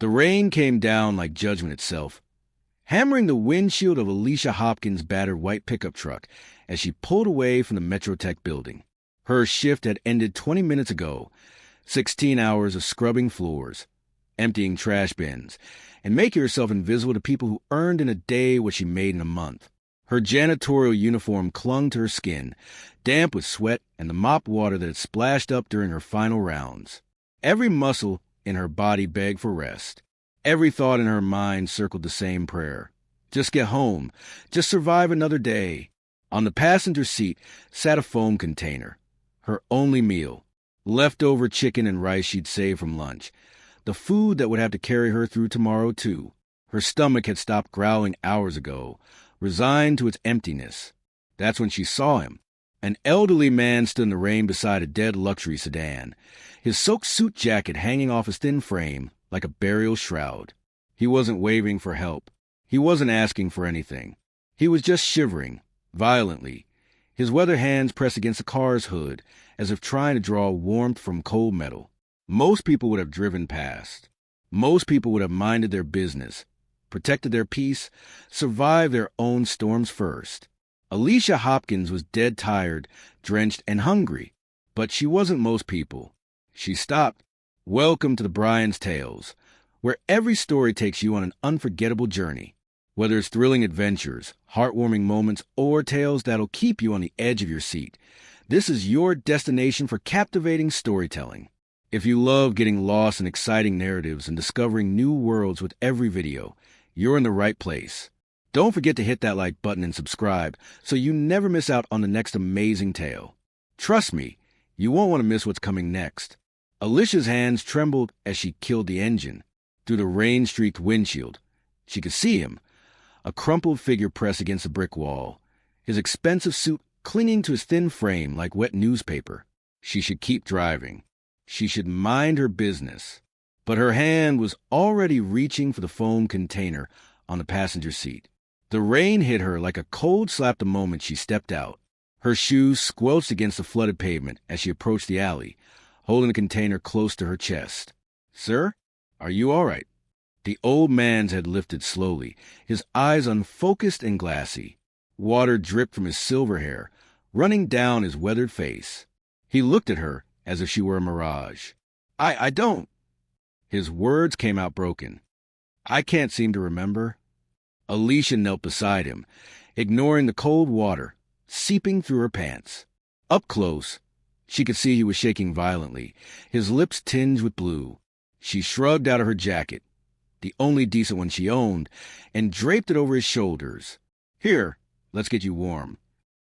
The rain came down like judgment itself, hammering the windshield of Alicia Hopkins' battered white pickup truck as she pulled away from the Metrotech building. Her shift had ended 20 minutes ago. 16 hours of scrubbing floors, emptying trash bins, and making herself invisible to people who earned in a day what she made in a month. Her janitorial uniform clung to her skin, damp with sweat and the mop water that had splashed up during her final rounds. Every muscle in her body begged for rest. Every thought in her mind circled the same prayer. Just get home. Just survive another day. On the passenger seat sat a foam container, her only meal, leftover chicken and rice she'd saved from lunch, the food that would have to carry her through tomorrow, too. Her stomach had stopped growling hours ago, resigned to its emptiness. That's when she saw him. An elderly man stood in the rain beside a dead luxury sedan, his soaked suit jacket hanging off his thin frame like a burial shroud. He wasn't waving for help. He wasn't asking for anything. He was just shivering, violently, his weather hands pressed against the car's hood, as if trying to draw warmth from cold metal. Most people would have driven past. Most people would have minded their business, protected their peace, survived their own storms first. Alicia Hopkins was dead tired, drenched, and hungry, but she wasn't most people. She stopped. Welcome to the Brian's Tales, where every story takes you on an unforgettable journey. Whether it's thrilling adventures, heartwarming moments, or tales that'll keep you on the edge of your seat, this is your destination for captivating storytelling. If you love getting lost in exciting narratives and discovering new worlds with every video, you're in the right place. Don't forget to hit that like button and subscribe so you never miss out on the next amazing tale. Trust me, you won't want to miss what's coming next. Alicia's hands trembled as she killed the engine. Through the rain-streaked windshield, she could see him, a crumpled figure pressed against the brick wall, his expensive suit clinging to his thin frame like wet newspaper. She should keep driving. She should mind her business. But her hand was already reaching for the foam container on the passenger seat. The rain hit her like a cold slap the moment she stepped out. Her shoes squelched against the flooded pavement as she approached the alley, holding the container close to her chest. "Sir, are you all right?" The old man's head lifted slowly, his eyes unfocused and glassy. Water dripped from his silver hair, running down his weathered face. He looked at her as if she were a mirage. I don't." His words came out broken. "I can't seem to remember." Alicia knelt beside him, ignoring the cold water seeping through her pants. Up close, she could see he was shaking violently, his lips tinged with blue. She shrugged out of her jacket, the only decent one she owned, and draped it over his shoulders. "Here, let's get you warm."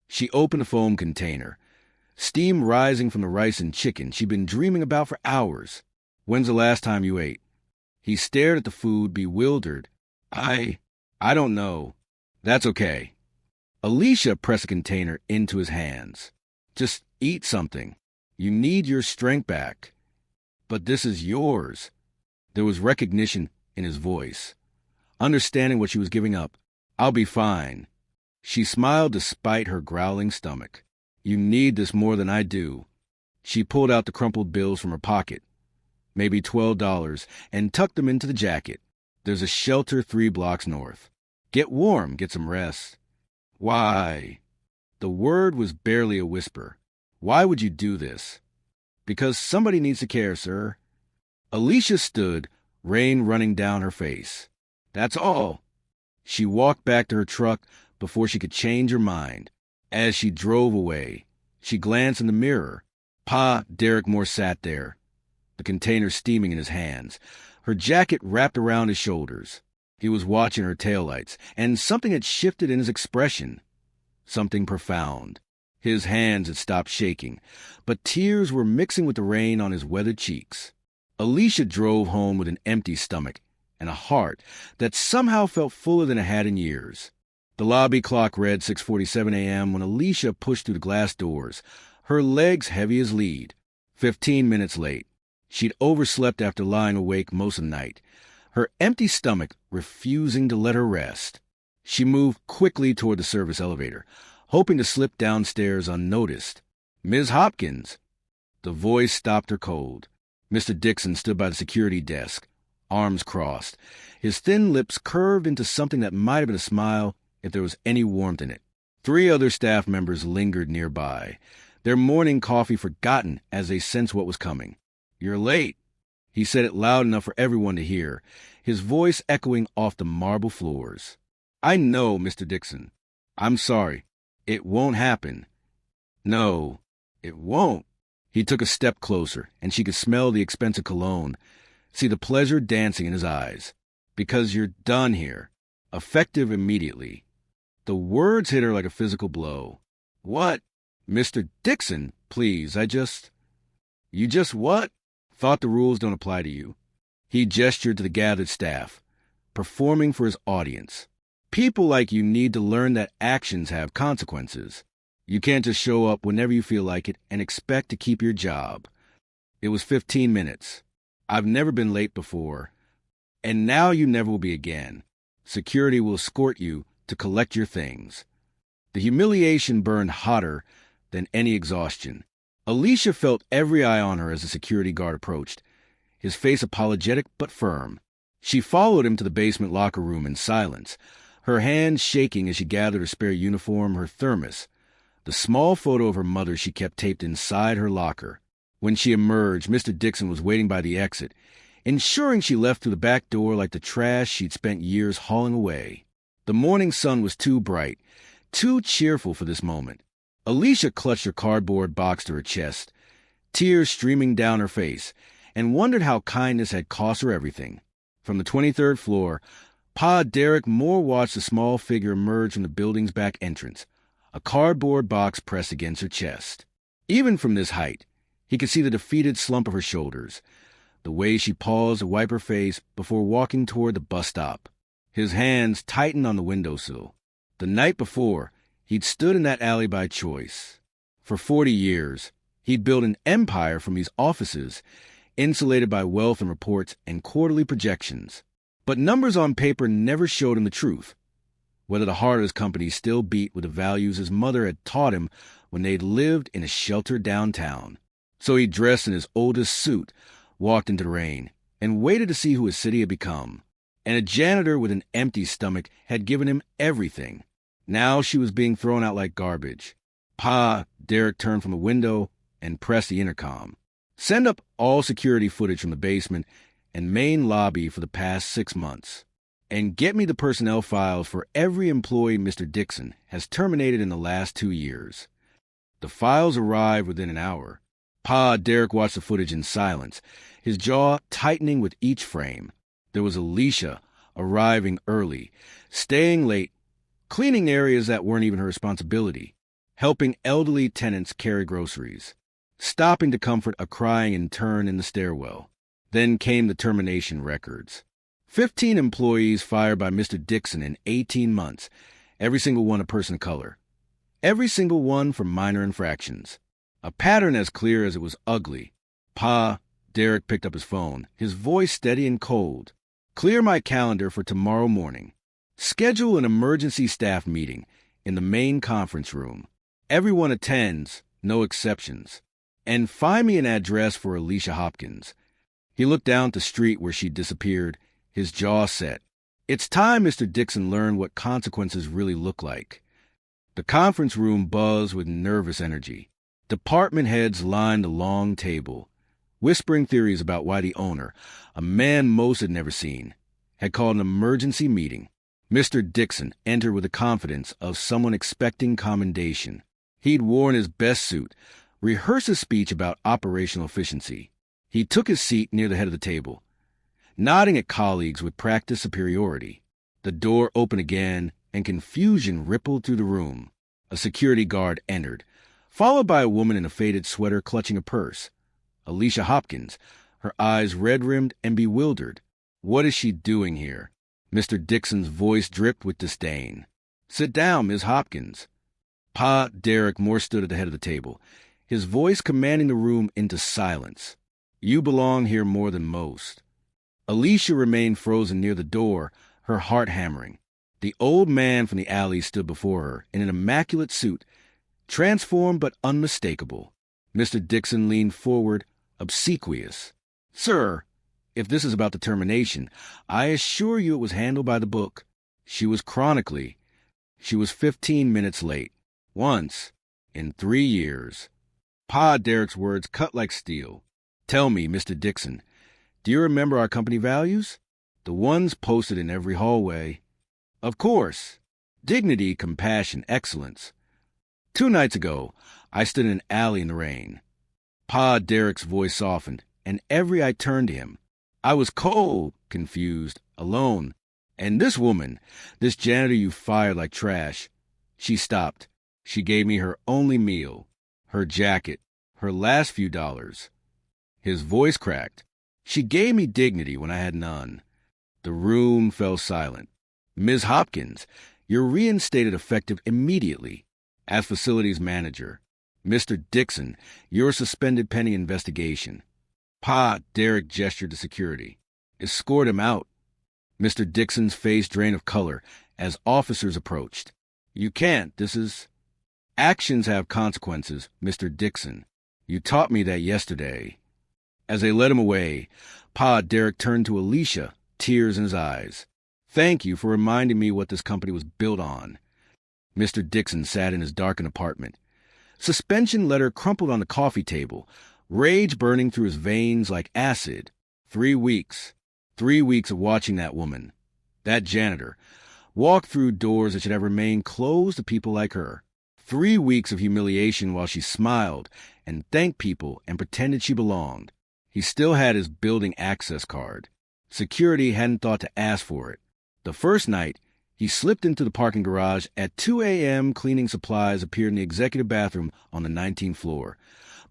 She opened the foam container, steam rising from the rice and chicken she'd been dreaming about for hours. "When's the last time you ate?" He stared at the food, bewildered. I don't know." "That's okay." Alicia pressed the container into his hands. "Just eat something. You need your strength back." "But this is yours." There was recognition in his voice, understanding what she was giving up. "I'll be fine." She smiled despite her growling stomach. "You need this more than I do." She pulled out the crumpled bills from her pocket, maybe $12, and tucked them into the jacket. "There's a shelter 3 blocks north. Get warm, get some rest." "Why?" The word was barely a whisper. "Why would you do this?" "Because somebody needs to care, sir." Alicia stood, rain running down her face. "That's all." She walked back to her truck before she could change her mind. As she drove away, she glanced in the mirror. Pa Derek Moore sat there, the container steaming in his hands, her jacket wrapped around his shoulders. He was watching her taillights, and something had shifted in his expression. Something profound. His hands had stopped shaking, but tears were mixing with the rain on his weathered cheeks. Alicia drove home with an empty stomach and a heart that somehow felt fuller than it had in years. The lobby clock read 6:47 a.m. when Alicia pushed through the glass doors, her legs heavy as lead. 15 minutes late. She'd overslept after lying awake most of the night, her empty stomach refusing to let her rest. She moved quickly toward the service elevator, hoping to slip downstairs unnoticed. "Ms. Hopkins." The voice stopped her cold. Mr. Dixon stood by the security desk, arms crossed. His thin lips curved into something that might have been a smile if there was any warmth in it. 3 other staff members lingered nearby, their morning coffee forgotten as they sensed what was coming. "You're late." He said it loud enough for everyone to hear, his voice echoing off the marble floors. "I know, Mr. Dixon. I'm sorry. It won't happen." "No, it won't." He took a step closer, and she could smell the expensive cologne, see the pleasure dancing in his eyes. "Because you're done here. Effective immediately." The words hit her like a physical blow. "What? Mr. Dixon, please, You just what? Thought the rules don't apply to you." He gestured to the gathered staff, performing for his audience. "People like you need to learn that actions have consequences. You can't just show up whenever you feel like it and expect to keep your job." It was 15 minutes. "I've never been late before, and now you never will be again. Security will escort you to collect your things." The humiliation burned hotter than any exhaustion. Alicia felt every eye on her as the security guard approached, his face apologetic but firm. She followed him to the basement locker room in silence, her hands shaking as she gathered her spare uniform, her thermos, the small photo of her mother she kept taped inside her locker. When she emerged, Mr. Dixon was waiting by the exit, ensuring she left through the back door like the trash she'd spent years hauling away. The morning sun was too bright, too cheerful for this moment. Alicia clutched her cardboard box to her chest, tears streaming down her face, and wondered how kindness had cost her everything. From the 23rd floor, Pa Derek Moore watched the small figure emerge from the building's back entrance, a cardboard box pressed against her chest. Even from this height, he could see the defeated slump of her shoulders, the way she paused to wipe her face before walking toward the bus stop. His hands tightened on the windowsill. The night before, he'd stood in that alley by choice. For 40 years, he'd built an empire from these offices, insulated by wealth and reports and quarterly projections. But numbers on paper never showed him the truth, whether the heart of his company still beat with the values his mother had taught him when they'd lived in a shelter downtown. So he dressed in his oldest suit, walked into the rain, and waited to see who his city had become. And a janitor with an empty stomach had given him everything. Now she was being thrown out like garbage. Pa Derek turned from the window and pressed the intercom. "Send up all security footage from the basement and main lobby for the past 6 months. And get me the personnel files for every employee Mr. Dixon has terminated in the last 2 years." The files arrived within an hour. Pa Derek watched the footage in silence, his jaw tightening with each frame. There was Alicia arriving early, staying late, cleaning areas that weren't even her responsibility, helping elderly tenants carry groceries, stopping to comfort a crying intern in the stairwell. Then came the termination records. 15 employees fired by Mr. Dixon in 18 months, every single one a person of color. Every single one for minor infractions. A pattern as clear as it was ugly. Pa Derek picked up his phone, his voice steady and cold. "Clear my calendar for tomorrow morning. Schedule an emergency staff meeting in the main conference room. Everyone attends, no exceptions. And find me an address for Alicia Hopkins." He looked down at the street where she'd disappeared, his jaw set. It's time Mr. Dixon learned what consequences really look like. The conference room buzzed with nervous energy. Department heads lined the long table, whispering theories about why the owner, a man most had never seen, had called an emergency meeting. Mr. Dixon entered with the confidence of someone expecting commendation. He'd worn his best suit, rehearsed his speech about operational efficiency. He took his seat near the head of the table, nodding at colleagues with practiced superiority. The door opened again, and confusion rippled through the room. A security guard entered, followed by a woman in a faded sweater clutching a purse. Alicia Hopkins, her eyes red-rimmed and bewildered. "What is she doing here?" Mr. Dixon's voice dripped with disdain. "Sit down, Miss Hopkins." Pa Derek Moore stood at the head of the table, his voice commanding the room into silence. "You belong here more than most." Alicia remained frozen near the door, her heart hammering. The old man from the alley stood before her in an immaculate suit, transformed but unmistakable. Mr. Dixon leaned forward, obsequious. "Sir, If this is about the termination, I assure you it was handled by the book. She was 15 minutes late. Once. In 3 years. Pa Derek's words cut like steel. Tell me, Mr. Dixon, do you remember our company values? The ones posted in every hallway. Of course. Dignity, compassion, excellence. 2 nights ago, I stood in an alley in the rain. Pa Derek's voice softened, and every eye turned to him. I was cold, confused, alone. And this woman, this janitor you fired like trash, she stopped. She gave me her only meal, her jacket, her last few dollars. His voice cracked. She gave me dignity when I had none. The room fell silent. Ms. Hopkins, you're reinstated effective immediately. As facilities manager. Mr. Dixon, you're suspended pending investigation. Pa Derek gestured to security. Escort him out. Mr. Dixon's face drained of color as officers approached. You can't. This is... Actions have consequences, Mr. Dixon. You taught me that yesterday. As they led him away, Pa Derek turned to Alicia, tears in his eyes. Thank you for reminding me what this company was built on. Mr. Dixon sat in his darkened apartment. Suspension letter crumpled on the coffee table, rage burning through his veins like acid. 3 weeks. 3 weeks of watching that woman, that janitor, walk through doors that should have remained closed to people like her. 3 weeks of humiliation while she smiled and thanked people and pretended she belonged. He still had his building access card. Security hadn't thought to ask for it. The first night, he slipped into the parking garage at 2 a.m. Cleaning supplies appeared in the executive bathroom on the 19th floor.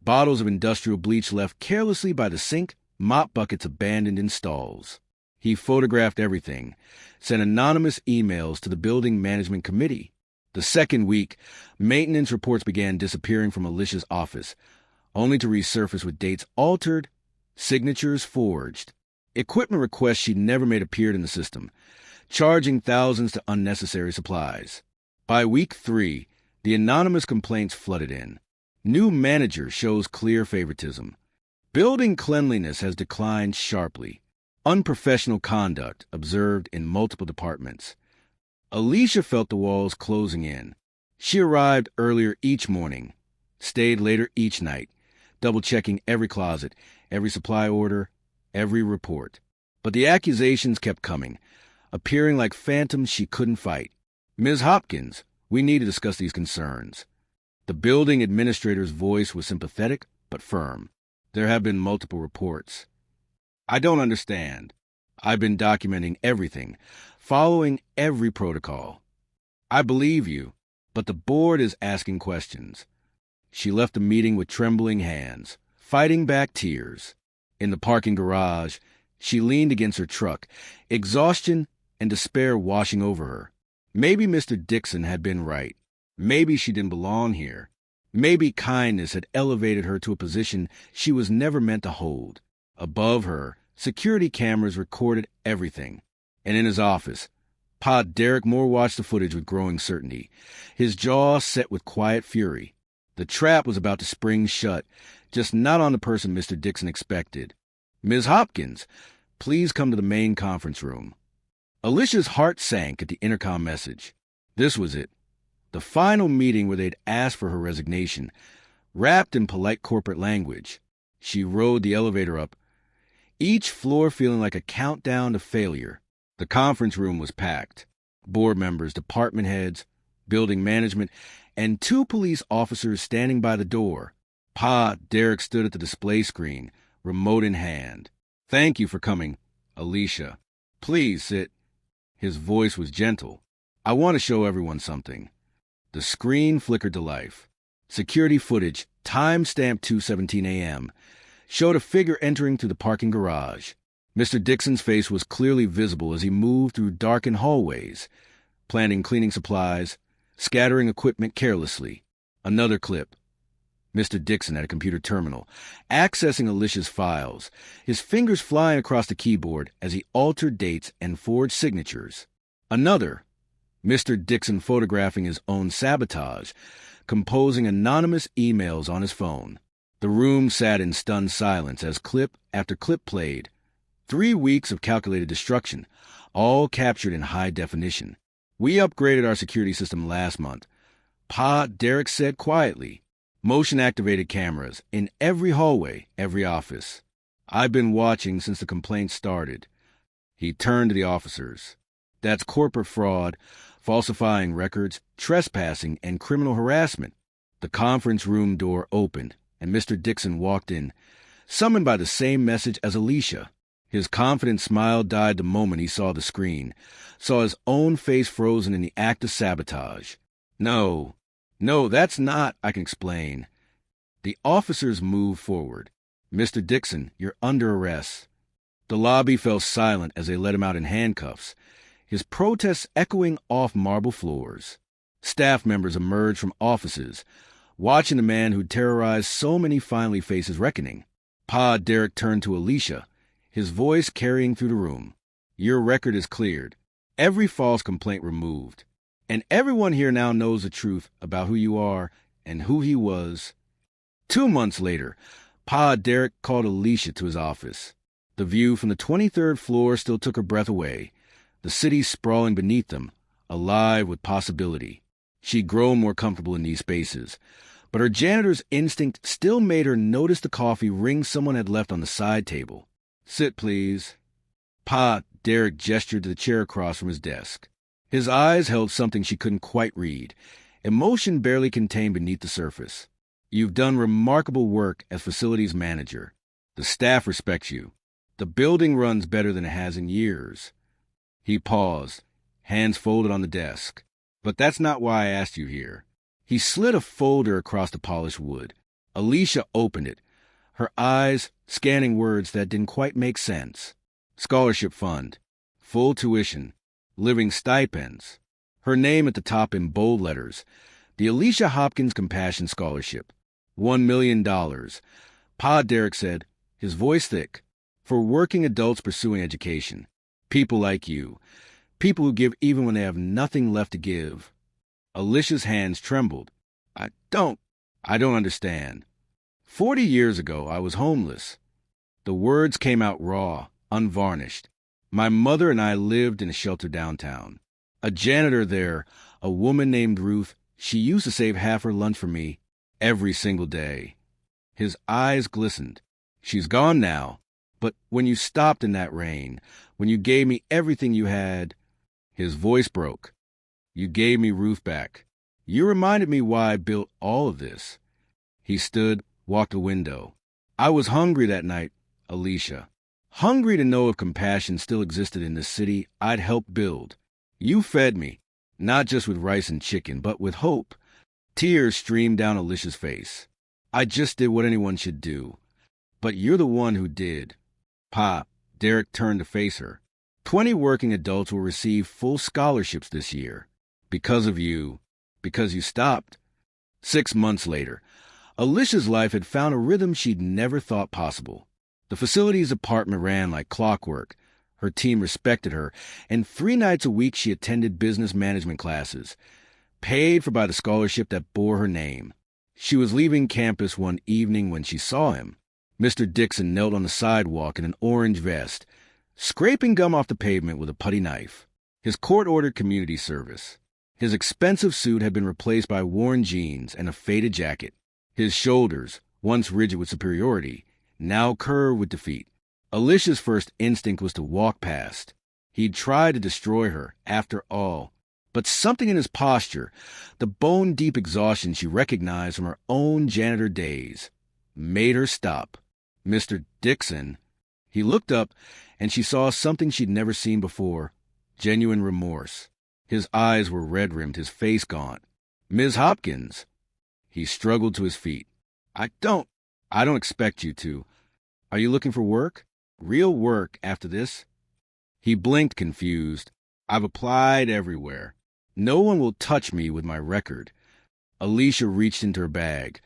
Bottles of industrial bleach left carelessly by the sink, mop buckets abandoned in stalls. He photographed everything, sent anonymous emails to the building management committee. The second week, maintenance reports began disappearing from Alicia's office, only to resurface with dates altered, signatures forged. Equipment requests she'd never made appeared in the system, charging thousands to unnecessary supplies. By week 3, the anonymous complaints flooded in. New manager shows clear favoritism. Building cleanliness has declined sharply. Unprofessional conduct observed in multiple departments. Alicia felt the walls closing in. She arrived earlier each morning, stayed later each night, double-checking every closet, every supply order, every report. But the accusations kept coming, appearing like phantoms she couldn't fight. Ms. Hopkins, we need to discuss these concerns. The building administrator's voice was sympathetic but firm. There have been multiple reports. I don't understand. I've been documenting everything, following every protocol. I believe you, but the board is asking questions. She left the meeting with trembling hands, fighting back tears. In the parking garage, she leaned against her truck, exhaustion and despair washing over her. Maybe Mr. Dixon had been right. Maybe she didn't belong here. Maybe kindness had elevated her to a position she was never meant to hold. Above her, security cameras recorded everything. And in his office, Pa Derek Moore watched the footage with growing certainty, his jaw set with quiet fury. The trap was about to spring shut, just not on the person Mr. Dixon expected. Ms. Hopkins, please come to the main conference room. Alicia's heart sank at the intercom message. This was it. The final meeting where they'd asked for her resignation, wrapped in polite corporate language. She rode the elevator up, each floor feeling like a countdown to failure. The conference room was packed. Board members, department heads, building management, and 2 police officers standing by the door. Pa Derek stood at the display screen, remote in hand. Thank you for coming, Alicia. Please sit. His voice was gentle. I want to show everyone something. The screen flickered to life. Security footage, time-stamped 2:17 a.m., showed a figure entering through the parking garage. Mr. Dixon's face was clearly visible as he moved through darkened hallways, planting cleaning supplies, scattering equipment carelessly. Another clip. Mr. Dixon at a computer terminal, accessing Alicia's files, his fingers flying across the keyboard as he altered dates and forged signatures. Another. Mr. Dixon photographing his own sabotage, composing anonymous emails on his phone. The room sat in stunned silence as clip after clip played, 3 weeks of calculated destruction, all captured in high definition. We upgraded our security system last month. Pa, Derek said quietly. Motion-activated cameras in every hallway, every office. I've been watching since the complaint started. He turned to the officers. That's corporate fraud, falsifying records, trespassing, and criminal harassment. The conference room door opened, and Mr. Dixon walked in, summoned by the same message as Alicia. His confident smile died the moment he saw the screen, saw his own face frozen in the act of sabotage. No, that's not, I can explain. The officers moved forward. Mr. Dixon, you're under arrest. The lobby fell silent as they let him out in handcuffs, his protests echoing off marble floors. Staff members emerged from offices, watching the man who terrorized so many finally face his reckoning. Pa Derek turned to Alicia, his voice carrying through the room. Your record is cleared, every false complaint removed, and everyone here now knows the truth about who you are and who he was. 2 months later, Pa Derek called Alicia to his office. The view from the 23rd floor still took her breath away, the city sprawling beneath them, alive with possibility. She'd grown more comfortable in these spaces, but her janitor's instinct still made her notice the coffee ring someone had left on the side table. Sit, please. Pa Derek gestured to the chair across from his desk. His eyes held something she couldn't quite read, emotion barely contained beneath the surface. You've done remarkable work as facilities manager. The staff respects you. The building runs better than it has in years. He paused, hands folded on the desk. But that's not why I asked you here. He slid a folder across the polished wood. Alicia opened it, her eyes scanning words that didn't quite make sense. Scholarship fund, full tuition, living stipends. Her name at the top in bold letters. The Alicia Hopkins Compassion Scholarship. $1 million. Pa Derek said, his voice thick, for working adults pursuing education. People like you. People who give even when they have nothing left to give. Alicia's hands trembled. I don't understand. 40 years ago, I was homeless. The words came out raw, unvarnished. My mother and I lived in a shelter downtown. A janitor there, a woman named Ruth, she used to save half her lunch for me every single day. His eyes glistened. She's gone now. But when you stopped in that rain, when you gave me everything you had, his voice broke. You gave me Ruth back. You reminded me why I built all of this. He stood, walked to the window. I was hungry that night, Alicia. Hungry to know if compassion still existed in the city I'd helped build. You fed me, not just with rice and chicken, but with hope. Tears streamed down Alicia's face. I just did what anyone should do. But you're the one who did. Pa, Derek turned to face her. 20 working adults will receive full scholarships this year. Because of you. Because you stopped. 6 months later, Alicia's life had found a rhythm she'd never thought possible. The facility's apartment ran like clockwork. Her team respected her, and 3 nights a week she attended business management classes, paid for by the scholarship that bore her name. She was leaving campus one evening when she saw him. Mr. Dixon knelt on the sidewalk in an orange vest, scraping gum off the pavement with a putty knife. His court-ordered community service. His expensive suit had been replaced by worn jeans and a faded jacket. His shoulders, once rigid with superiority, now curved with defeat. Alicia's first instinct was to walk past. He'd tried to destroy her, after all. But something in his posture, the bone-deep exhaustion she recognized from her own janitor days, made her stop. Mr. Dixon. He looked up, and she saw something she'd never seen before. Genuine remorse. His eyes were red-rimmed, his face gaunt. Ms. Hopkins. He struggled to his feet. I don't expect you to. Are you looking for work? Real work after this? He blinked, confused. I've applied everywhere. No one will touch me with my record. Alicia reached into her bag,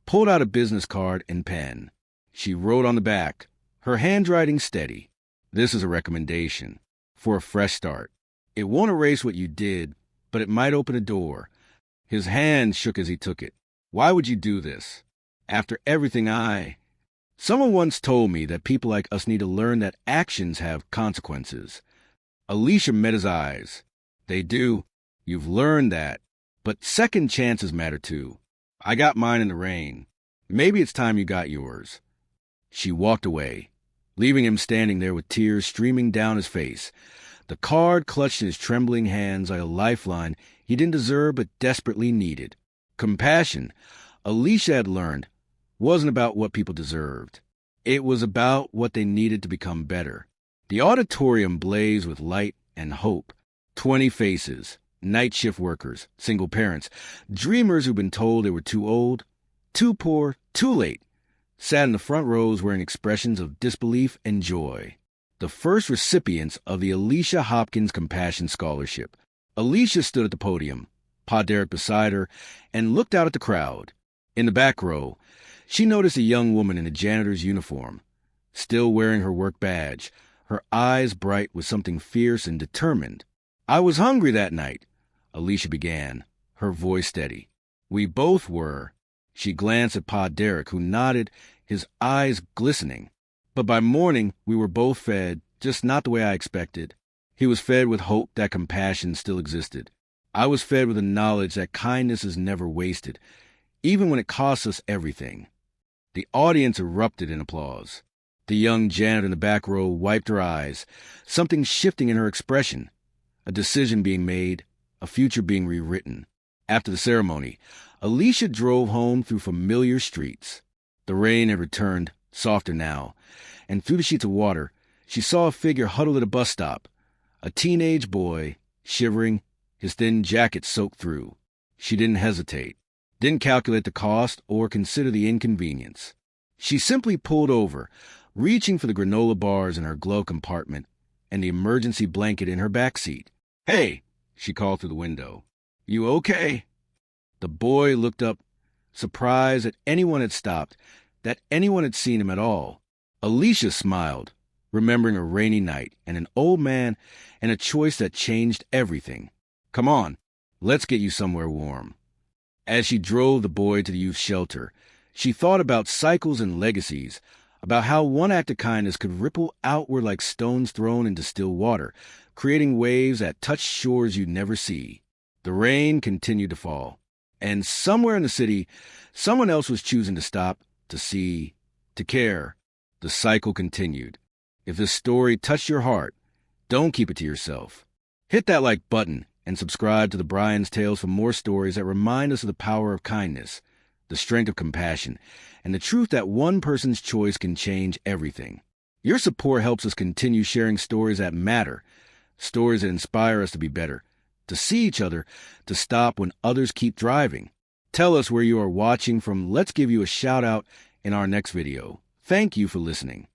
pulled out a business card and pen. She wrote on the back, her handwriting steady. This is a recommendation for a fresh start. It won't erase what you did, but it might open a door. His hand shook as he took it. Why would you do this? After everything Someone once told me that people like us need to learn that actions have consequences. Alicia met his eyes. They do. You've learned that. But second chances matter too. I got mine in the rain. Maybe it's time you got yours. She walked away, leaving him standing there with tears streaming down his face. The card clutched in his trembling hands like a lifeline he didn't deserve but desperately needed. Compassion, Alicia had learned, wasn't about what people deserved. It was about what they needed to become better. The auditorium blazed with light and hope. 20 faces, night shift workers, single parents, dreamers who'd been told they were too old, too poor, too late, sat in the front rows wearing expressions of disbelief and joy. The first recipients of the Alicia Hopkins Compassion Scholarship. Alicia stood at the podium, Pa Derek beside her, and looked out at the crowd. In the back row, she noticed a young woman in a janitor's uniform, still wearing her work badge, her eyes bright with something fierce and determined. "I was hungry that night," Alicia began, her voice steady. "We both were." She glanced at Pa Derek, who nodded, his eyes glistening. "But by morning, we were both fed, just not the way I expected." He was fed with hope that compassion still existed. I was fed with the knowledge that kindness is never wasted, even when it costs us everything. The audience erupted in applause. The young janitor in the back row wiped her eyes, something shifting in her expression, a decision being made, a future being rewritten. After the ceremony, Alicia drove home through familiar streets. The rain had returned, softer now, and through the sheets of water, she saw a figure huddled at a bus stop, a teenage boy, shivering, his thin jacket soaked through. She didn't hesitate, didn't calculate the cost or consider the inconvenience. She simply pulled over, reaching for the granola bars in her glove compartment and the emergency blanket in her back seat. "Hey," she called through the window. "You okay?" The boy looked up, surprised that anyone had stopped, that anyone had seen him at all. Alicia smiled, remembering a rainy night and an old man and a choice that changed everything. "Come on, let's get you somewhere warm." As she drove the boy to the youth shelter, she thought about cycles and legacies, about how one act of kindness could ripple outward like stones thrown into still water, creating waves that touch shores you'd never see. The rain continued to fall, and somewhere in the city, someone else was choosing to stop, to see, to care. The cycle continued. If this story touched your heart, don't keep it to yourself. Hit that like button and subscribe to the Brian's Tales for more stories that remind us of the power of kindness, the strength of compassion, and the truth that one person's choice can change everything. Your support helps us continue sharing stories that matter, stories that inspire us to be better, to see each other, to stop when others keep driving. Tell us where you are watching from. Let's give you a shout out in our next video. Thank you for listening.